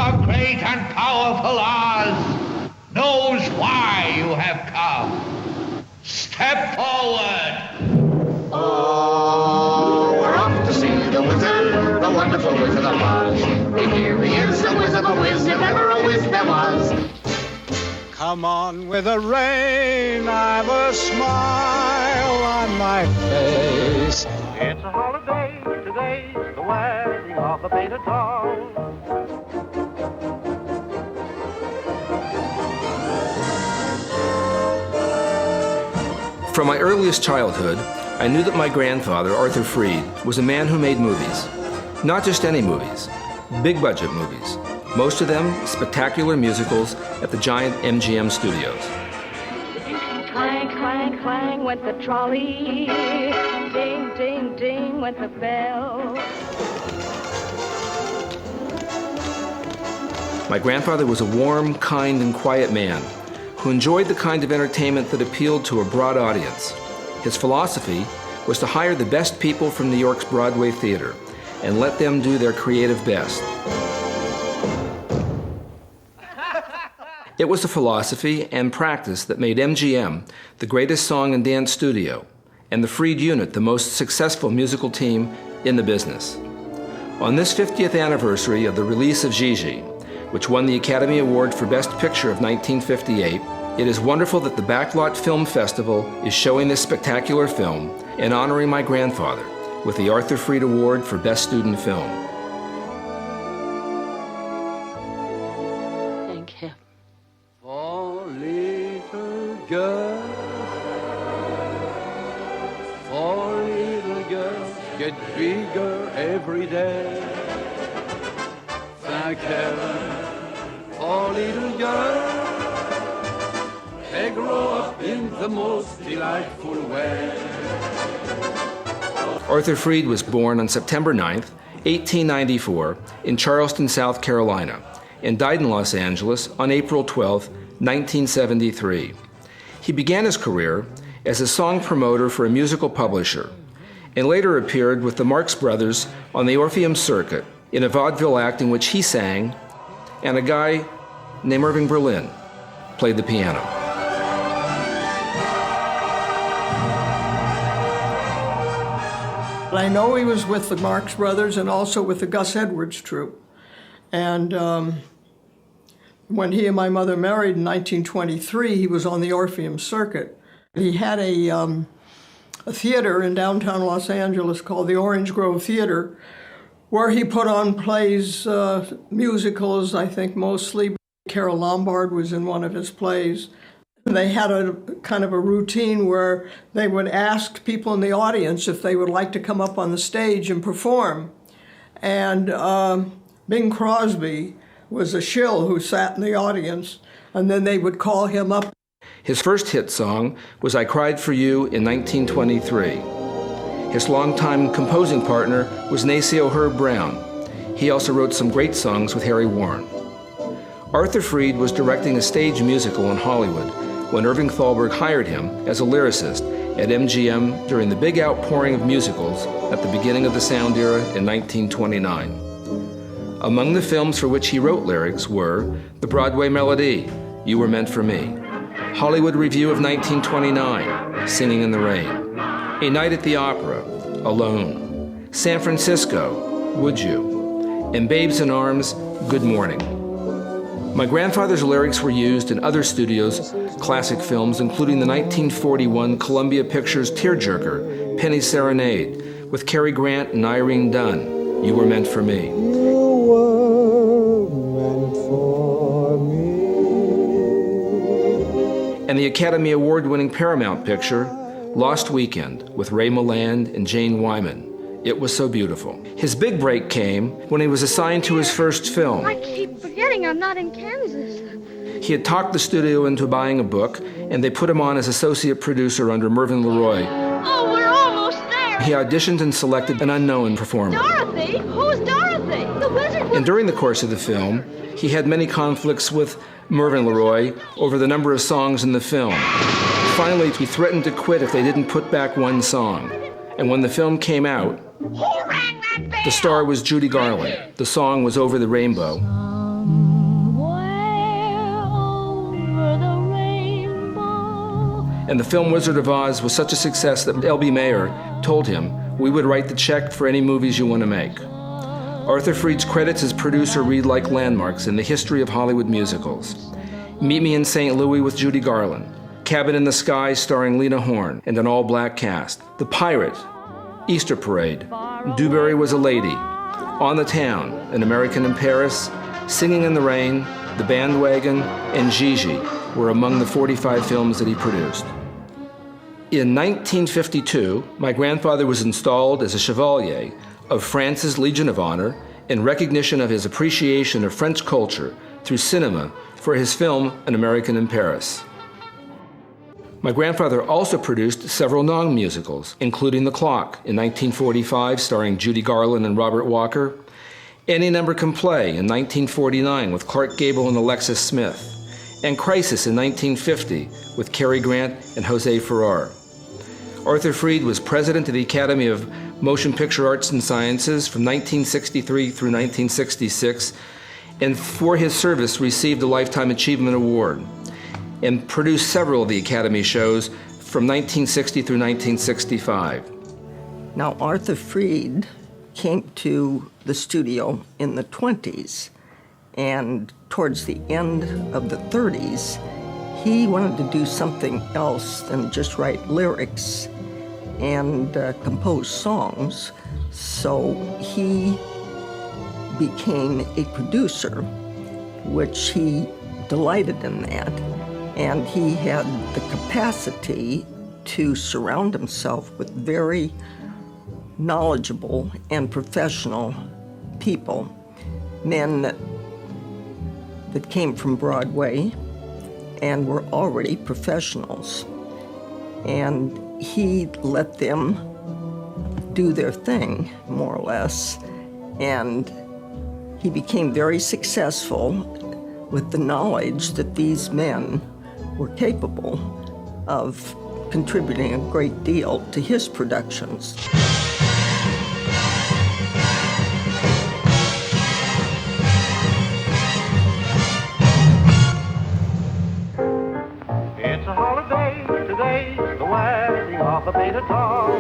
your great and powerful Oz knows why you have come. Step forward. Oh, we're off to see the wizard, the wonderful Wizard of Oz. And here he is, the Wizard of a Wiz, if ever a Wiz there was. Come on with the rain, I've a smile on my face. It's a holiday, today's the wedding of the painted doll. From my earliest childhood, I knew that my grandfather, Arthur Freed, was a man who made movies. Not just any movies, big budget movies. Most of them spectacular musicals at the giant MGM studios. Clang, clang, clang went the trolley. Ding, ding, ding went the bell. My grandfather was a warm, kind, and quiet man who enjoyed the kind of entertainment that appealed to a broad audience. His philosophy was to hire the best people from New York's Broadway theater and let them do their creative best. It was a philosophy and practice that made MGM the greatest song and dance studio, and the Freed unit the most successful musical team in the business. On this 50th anniversary of the release of Gigi, which won the Academy Award for Best Picture of 1958, it is wonderful that the BACKLOT Film Festival is showing this spectacular film and honoring my grandfather with the Arthur Freed Award for Best Student Film. Four little girls get bigger every day. Thank heaven, four little girls, they grow up in the most delightful way. Arthur Freed was born on September 9th, 1894, in Charleston, South Carolina, and died in Los Angeles on April 12, 1973. He began his career as a song promoter for a musical publisher, and later appeared with the Marx Brothers on the Orpheum circuit in a vaudeville act in which he sang, and a guy named Irving Berlin played the piano. I know he was with the Marx Brothers and also with the Gus Edwards troupe. And when he and my mother married in 1923, he was on the Orpheum circuit. He had a theater in downtown Los Angeles called the Orange Grove Theater, where he put on plays, musicals, I think mostly. Carole Lombard was in one of his plays. They had a kind of a routine where they would ask people in the audience if they would like to come up on the stage and perform. And Bing Crosby was a shill who sat in the audience, and then they would call him up. His first hit song was I Cried for You in 1923. His longtime composing partner was Nacio Herb Brown. He also wrote some great songs with Harry Warren. Arthur Freed was directing a stage musical in Hollywood when Irving Thalberg hired him as a lyricist at MGM during the big outpouring of musicals at the beginning of the sound era in 1929. Among the films for which he wrote lyrics were the Broadway melody, You Were Meant for Me, Hollywood Review of 1929, Singing in the Rain, A Night at the Opera, Alone, San Francisco, Would You, and Babes in Arms, Good Morning. My grandfather's lyrics were used in other studios' classic films, including the 1941 Columbia Pictures tearjerker, Penny Serenade, with Cary Grant and Irene Dunne, You Were Meant for Me. You were meant for me. And the Academy Award-winning Paramount picture, Lost Weekend, with Ray Milland and Jane Wyman. It was so beautiful. His big break came when he was assigned to his first film. I keep forgetting I'm not in Kansas. He had talked the studio into buying a book, and they put him on as associate producer under Mervyn LeRoy. Oh, we're almost there. He auditioned and selected an unknown performer. Dorothy? Who's Dorothy? The wizard. And during the course of the film, he had many conflicts with Mervyn LeRoy over the number of songs in the film. Finally, he threatened to quit if they didn't put back one song. And when the film came out, the star was Judy Garland. The song was Over the Rainbow. And the film Wizard of Oz was such a success that L.B. Mayer told him, "We would write the check for any movies you want to make." Arthur Freed's credits as producer read like landmarks in the history of Hollywood musicals. Meet Me in St. Louis with Judy Garland, Cabin in the Sky starring Lena Horne and an all-black cast, The Pirate, Easter Parade, Dewberry Was a Lady, On the Town, An American in Paris, Singing in the Rain, The Bandwagon, and Gigi were among the 45 films that he produced. In 1952, my grandfather was installed as a Chevalier of France's Legion of Honor in recognition of his appreciation of French culture through cinema for his film An American in Paris. My grandfather also produced several non-musicals, including The Clock in 1945, starring Judy Garland and Robert Walker, Any Number Can Play in 1949 with Clark Gable and Alexis Smith, and Crisis in 1950 with Cary Grant and Jose Ferrer. Arthur Freed was president of the Academy of Motion Picture Arts and Sciences from 1963 through 1966, and for his service received a Lifetime Achievement Award, and produced several of the Academy shows from 1960 through 1965. Now, Arthur Freed came to the studio in the 20s, and towards the end of the 30s, he wanted to do something else than just write lyrics and compose songs, so he became a producer, which he delighted in that. And he had the capacity to surround himself with very knowledgeable and professional people, men that came from Broadway and were already professionals. And he let them do their thing, more or less, and he became very successful with the knowledge that these men were capable of contributing a great deal to his productions. It's a holiday, today's the wedding of the painted town.